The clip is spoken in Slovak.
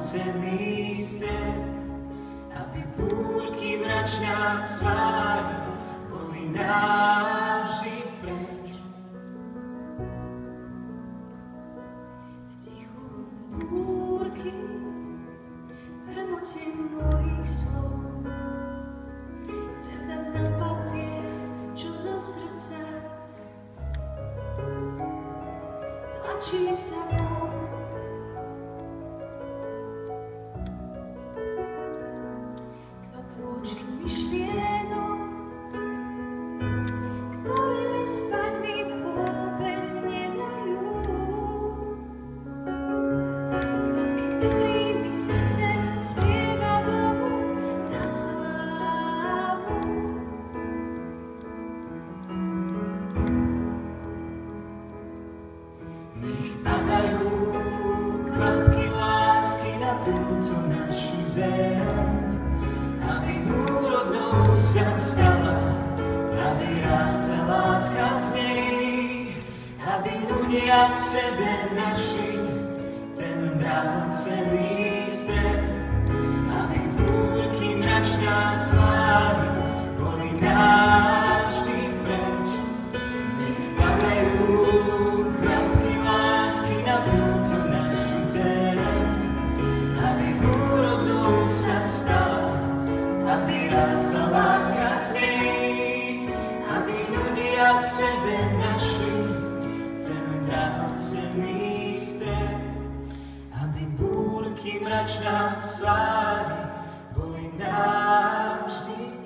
drahocenný stred, aby búrky mračná svári boli navždy preč. V tichu búrky hrmote mojich slov chcem dať na papier, čo zo srdca tlačí sa von. Kvapôčky myšlienok, ktoré spať mi vôbec nedajú. Kvapky, ktorými srdce spieva Bohu na slávu. Nech padajú kvapky lásky na túto našu zem, aby úrodnou sa stala, aby rástla láska z nej, aby ľudia v sebe našli ten drahocenný stred, aby búrky mračná svári boli navždy preč. Nech padajú kvapky lásky na túto našu zem, aby úrodnou sa stala, aby rástla láska z nej, aby ľudia v sebe našli ten drahocenný stred, aby búrky mračná svári boli navždy